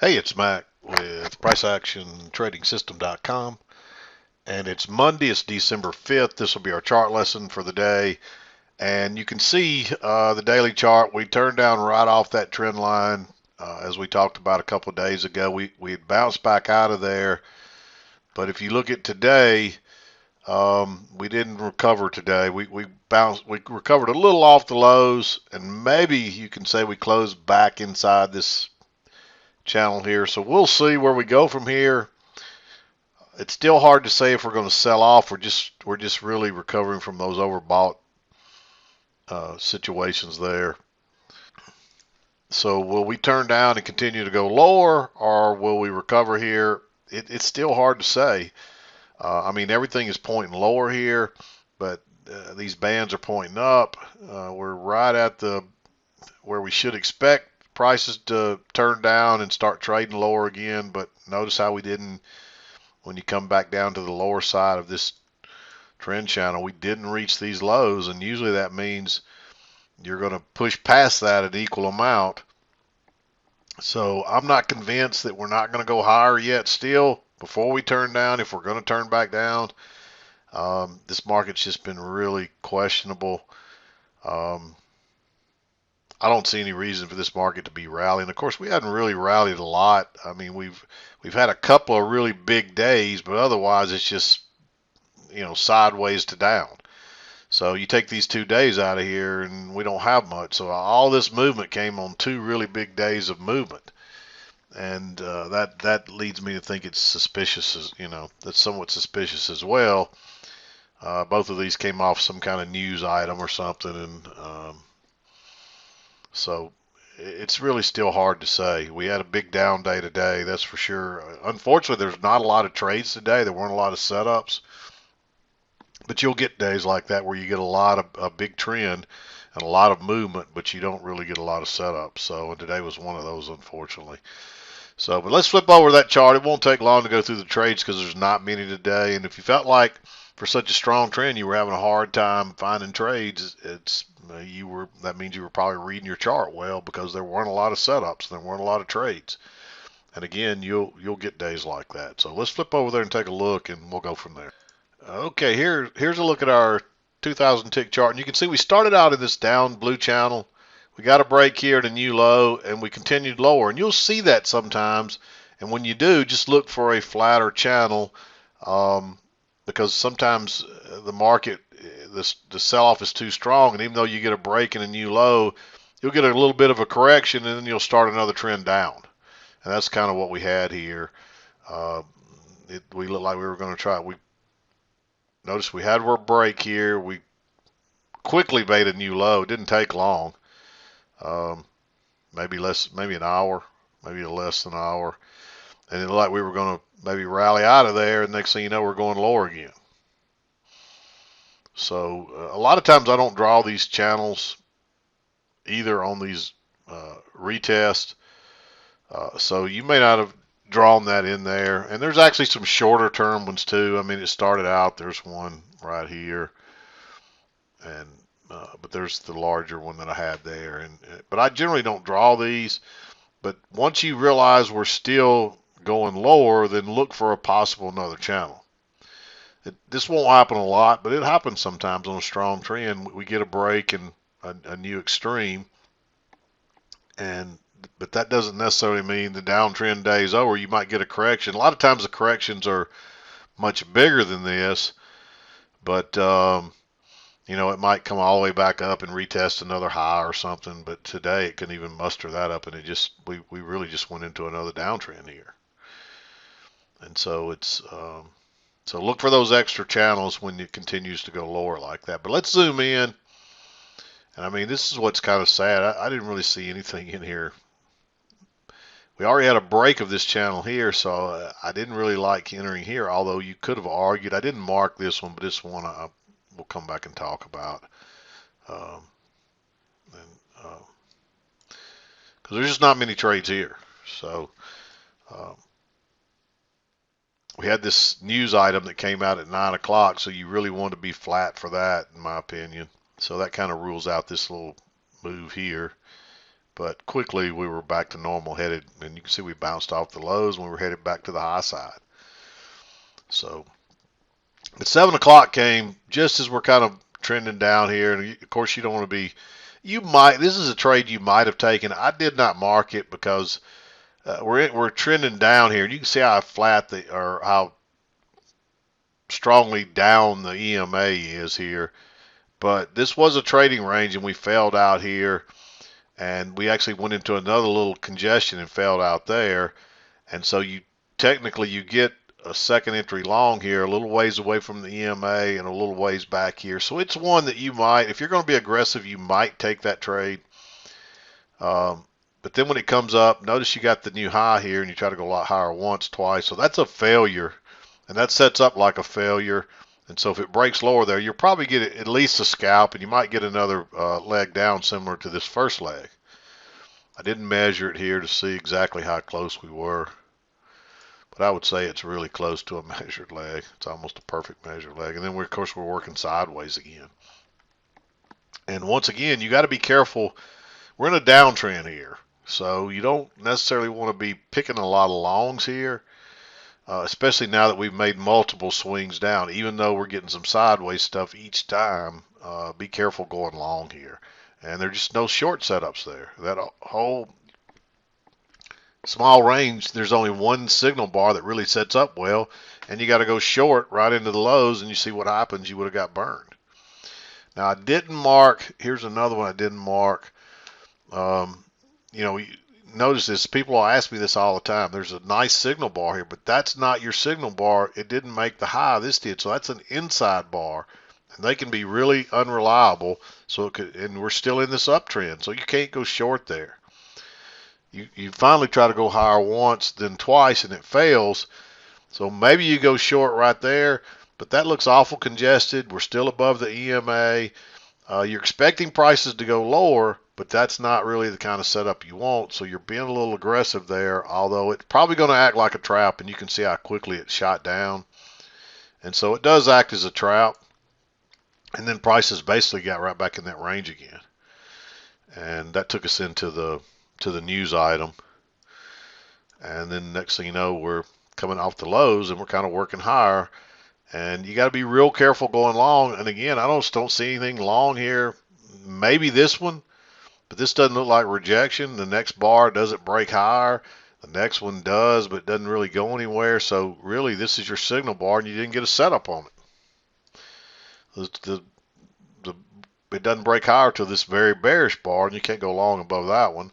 Hey, it's Mac with PriceActionTradingSystem.com, and it's Monday. It's December 5th. This will be our chart lesson for the day, and you can see the daily chart. We turned down right off that trend line, as we talked about a couple of days ago. We had bounced back out of there, but if you look at today, we didn't recover today. We recovered a little off the lows, and maybe you can say we closed back inside this channel here. So we'll see where we go from here. It's still hard to say if we're going to sell off. We're just really recovering from those overbought situations there. So will we turn down and continue to go lower, or will we recover here? It's still hard to say. I mean, everything is pointing lower here, but these bands are pointing up. We're right at the where we should expect prices to turn down and start trading lower again. But notice how we didn't when you come back down to the lower side of this trend channel. We didn't reach these lows, and usually that means you're going to push past that an equal amount. So I'm not convinced that we're not going to go higher yet still before we turn down, if we're going to turn back down. This market's just been really questionable. Um, I don't see any reason for this market to be rallying. Of course, we hadn't really rallied a lot. I mean, we've had a couple of really big days, but otherwise it's just sideways to down. So you take these 2 days out of here, and we don't have much. So all this movement came on 2 really big days of movement, and that leads me to think it's suspicious. That's somewhat suspicious as well. Both of these came off some kind of news item or something, and so it's really still hard to say. We had a big down day today, that's for sure. Unfortunately, there's not a lot of trades today. There weren't a lot of setups. But you'll get days like that where you get a big trend and a lot of movement, but you don't really get a lot of setup. So today was one of those, unfortunately. So, but let's flip over that chart. It won't take long to go through the trades because there's not many today. And if you felt like for such a strong trend you were having a hard time finding trades, that means you were probably reading your chart well, because there weren't a lot of setups, there weren't a lot of trades. And again, you'll get days like that. So let's flip over there and take a look, and we'll go from there. Okay, here's a look at our 2000 tick chart, and you can see we started out in this down blue channel. We got a break here at a new low, and we continued lower, and you'll see that sometimes. And when you do, just look for a flatter channel, because sometimes the market, the sell-off is too strong, and even though you get a break and a new low, you'll get a little bit of a correction, and then you'll start another trend down. And that's kind of what we had here. Uh, we looked like we were going to try. We Notice we had our break here. We quickly made a new low. It didn't take long. Um, maybe an hour, maybe less than an hour. And it looked like we were going to maybe rally out of there. And next thing you know, we're going lower again. So a lot of times I don't draw these channels either on these retests. So you may not have drawn that in there. And there's actually some shorter term ones too. I mean, it started out, there's one right here, and but there's the larger one that I had there. But I generally don't draw these. But once you realize we're still going lower, then look for a possible another channel. This won't happen a lot, but it happens sometimes on a strong trend. We get a break and a new extreme, but that doesn't necessarily mean the downtrend day is over. You might get a correction. A lot of times the corrections are much bigger than this, but it might come all the way back up and retest another high or something. But today it couldn't even muster that up, and we really just went into another downtrend here. And so so look for those extra channels when it continues to go lower like that. But let's zoom in. And I mean, this is what's kind of sad. I didn't really see anything in here. We already had a break of this channel here, so I didn't really like entering here, although you could have argued. I didn't mark this one, but this one we'll come back and talk about. Because there's just not many trades here. So we had this news item that came out at 9 o'clock, so you really want to be flat for that, in my opinion. So that kind of rules out this little move here. But quickly we were back to normal, headed, and you can see we bounced off the lows and we were headed back to the high side. So at 7 o'clock came just as we're kind of trending down here, and of course you don't want to be. You might. This is a trade you might have taken. I did not mark it because we're trending down here, and you can see how flat or how strongly down the EMA is here. But this was a trading range, and we failed out here, and we actually went into another little congestion and failed out there. And so you technically you get a second entry long here, a little ways away from the EMA and a little ways back here. So it's one that you might, if you're going to be aggressive, you might take that trade. But then when it comes up, notice you got the new high here and you try to go a lot higher once, twice. So that's a failure, and that sets up like a failure. And so if it breaks lower there, you'll probably get at least a scalp, and you might get another leg down similar to this first leg. I didn't measure it here to see exactly how close we were, but I would say it's really close to a measured leg. It's almost a perfect measured leg. And then of course we're working sideways again. And once again, you got to be careful. We're in a downtrend here, so you don't necessarily want to be picking a lot of longs here. Especially now that we've made multiple swings down, even though we're getting some sideways stuff each time, be careful going long here. And there's just no short setups there. That whole small range, there's only one signal bar that really sets up well, and you got to go short right into the lows, and you see what happens. You would have got burned. Now, I didn't mark, here's another one I didn't mark. You know, notice this, people will ask me this all the time. There's a nice signal bar here, but that's not your signal bar. It didn't make the high, this did. So that's an inside bar, and they can be really unreliable. So it could, and we're still in this uptrend, so you can't go short there. You finally try to go higher once, then twice, and it fails. So maybe you go short right there, but that looks awful congested. We're still above the EMA. You're expecting prices to go lower, but that's not really the kind of setup you want, so you're being a little aggressive there, although it's probably going to act like a trap, and you can see how quickly it shot down. And so it does act as a trap, and then prices basically got right back in that range again. And that took us into the news item. And then next thing you know, we're coming off the lows, and we're kind of working higher. And you got to be real careful going long. And again, I don't see anything long here. Maybe this one, but this doesn't look like rejection. The next bar doesn't break higher. The next one does, but it doesn't really go anywhere. So really, this is your signal bar, and you didn't get a setup on it. It doesn't break higher to this very bearish bar, and you can't go long above that one.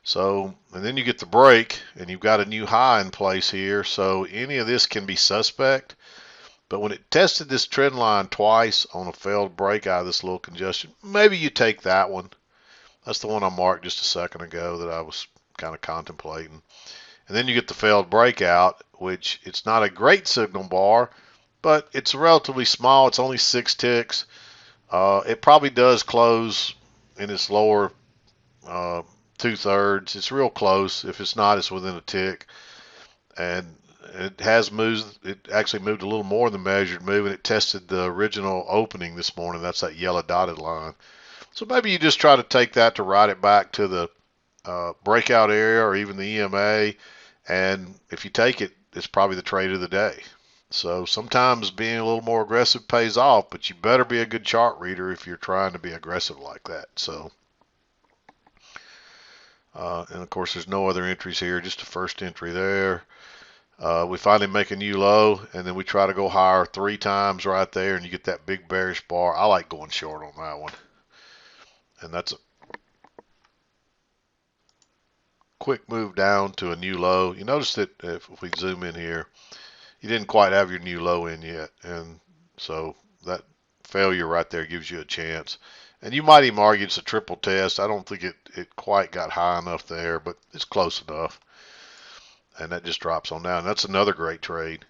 So, and then you get the break, and you've got a new high in place here. So any of this can be suspect. But when it tested this trend line twice on a failed break out of this little congestion, maybe you take that one. That's the one I marked just a second ago that I was kind of contemplating. And then you get the failed breakout, which it's not a great signal bar, but it's relatively small. It's only 6 ticks. It probably does close in its lower 2/3. It's real close. If it's not, it's within a tick. And it has moved. It actually moved a little more than measured move, and it tested the original opening this morning. That's that yellow dotted line. So maybe you just try to take that to ride it back to the breakout area or even the EMA, and if you take it, it's probably the trade of the day. So sometimes being a little more aggressive pays off, but you better be a good chart reader if you're trying to be aggressive like that. So, and of course, there's no other entries here, just a first entry there. We finally make a new low, and then we try to go higher 3 times right there, and you get that big bearish bar. I like going short on that one. And that's a quick move down to a new low. You notice that if we zoom in here, you didn't quite have your new low in yet. And so that failure right there gives you a chance. And you might even argue it's a triple test. I don't think it quite got high enough there, but it's close enough. And that just drops on down. That's another great trade.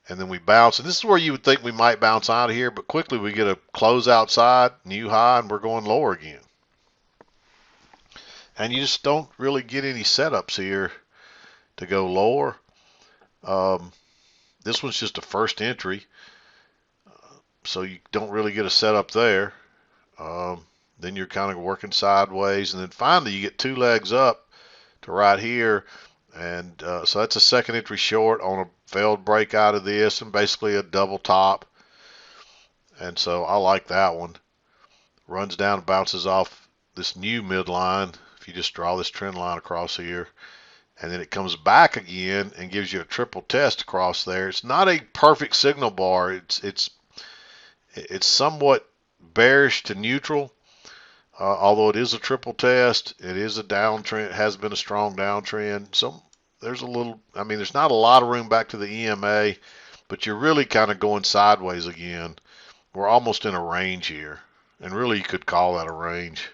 And then we bounce, and this is where you would think we might bounce out of here, but quickly we get a close outside, new high, and we're going lower again. And you just don't really get any setups here to go lower. This one's just a first entry, so you don't really get a setup there. Then then you're kind of working sideways, and then finally you get 2 legs up to right here, and so that's a second entry short on a failed break out of this, and basically a double top. And so I like that one. Runs down and bounces off this new midline. If you just draw this trend line across here, and then it comes back again and gives you a triple test across there. It's not a perfect signal bar. It's somewhat bearish to neutral. Although it is a triple test, it is a downtrend. It has been a strong downtrend. So there's a little, I mean, there's not a lot of room back to the EMA, but you're really kind of going sideways again. We're almost in a range here, and really you could call that a range.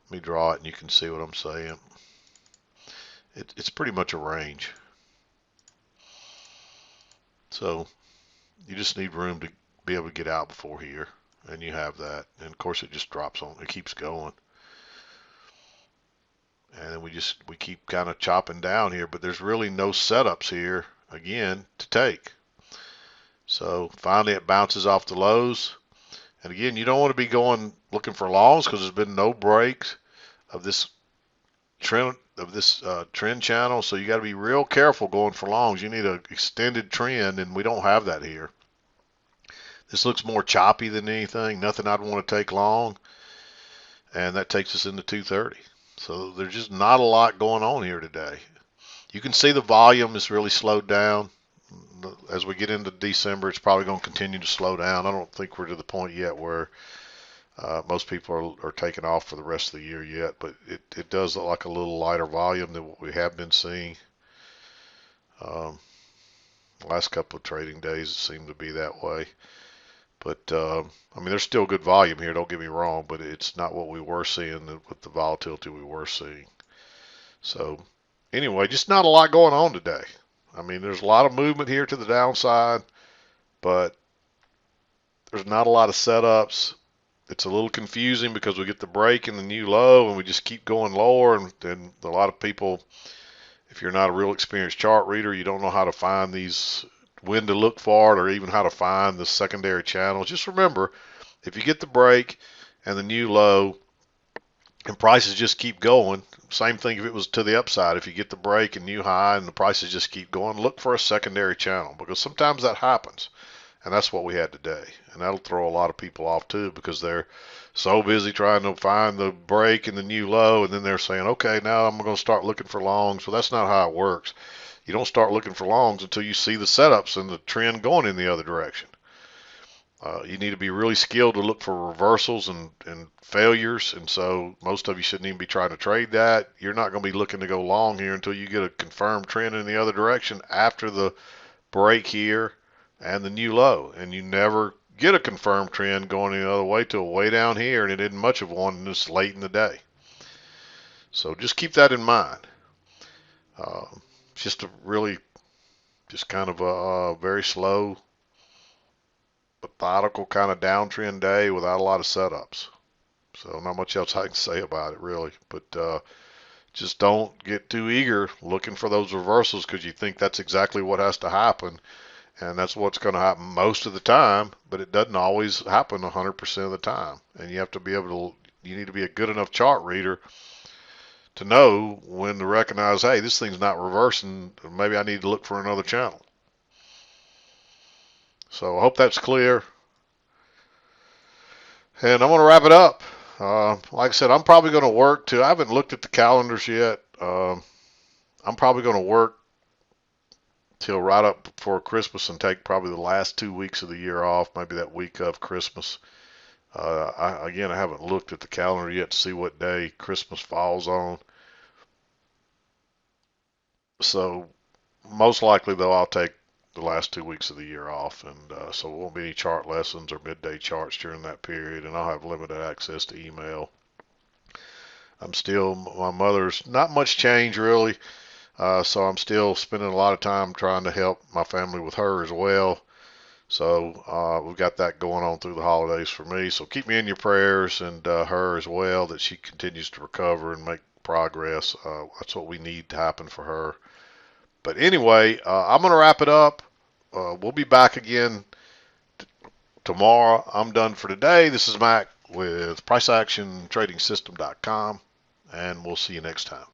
Let me draw it and you can see what I'm saying. It's pretty much a range. So you just need room to be able to get out before here, and you have that. And of course it just drops on, it keeps going. And then we keep kind of chopping down here, but there's really no setups here again to take. So finally it bounces off the lows. And again, you don't want to be going looking for longs because there's been no breaks of this trend channel. So you got to be real careful going for longs. You need an extended trend, and we don't have that here. This looks more choppy than anything. Nothing I'd want to take long. And that takes us into 230. So there's just not a lot going on here today. You can see the volume is really slowed down. As we get into December, it's probably going to continue to slow down. I don't think we're to the point yet where most people are taking off for the rest of the year yet, but it does look like a little lighter volume than what we have been seeing. Last couple of trading days it seemed to be that way. But, I mean, there's still good volume here, don't get me wrong, but it's not what we were seeing with the volatility we were seeing. So, anyway, just not a lot going on today. I mean, there's a lot of movement here to the downside, but there's not a lot of setups. It's a little confusing because we get the break and the new low, and we just keep going lower, and a lot of people, if you're not a real experienced chart reader, you don't know how to find these, when to look for it, or even how to find the secondary channels. Just remember, if you get the break and the new low and prices just keep going, same thing if it was to the upside. If you get the break and new high and the prices just keep going, look for a secondary channel, because sometimes that happens. And that's what we had today. And that'll throw a lot of people off too, because they're so busy trying to find the break and the new low, and then they're saying, okay, now I'm going to start looking for longs. Well, that's not how it works. You don't start looking for longs until you see the setups and the trend going in the other direction. You need to be really skilled to look for reversals and failures, and so most of you shouldn't even be trying to trade that. You're not going to be looking to go long here until you get a confirmed trend in the other direction after the break here and the new low, and you never get a confirmed trend going the other way till way down here, and it isn't much of one this late in the day. So just keep that in mind. It's just kind of a very slow, methodical kind of downtrend day without a lot of setups. So not much else I can say about it really, but just don't get too eager looking for those reversals because you think that's exactly what has to happen, and that's what's going to happen most of the time, but it doesn't always happen 100% of the time. And you have to be able to, you need to be a good enough chart reader to know when to recognize, hey, this thing's not reversing, maybe I need to look for another channel. So I hope that's clear. And I'm going to wrap it up. Like I said, I'm probably going to work too. I haven't looked at the calendars yet. I'm probably going to work till right up before Christmas and take probably the last 2 weeks of the year off, maybe that week of Christmas. I haven't looked at the calendar yet to see what day Christmas falls on. So most likely, though, I'll take the last 2 weeks of the year off, and so there won't be any chart lessons or midday charts during that period, and I'll have limited access to email. My mother's not much change really, so I'm still spending a lot of time trying to help my family with her as well. So we've got that going on through the holidays for me. So keep me in your prayers, and her as well, that she continues to recover and make progress. That's what we need to happen for her. But anyway, I'm going to wrap it up. We'll be back again tomorrow. I'm done for today. This is Mac with priceactiontrading system.com, and we'll see you next time.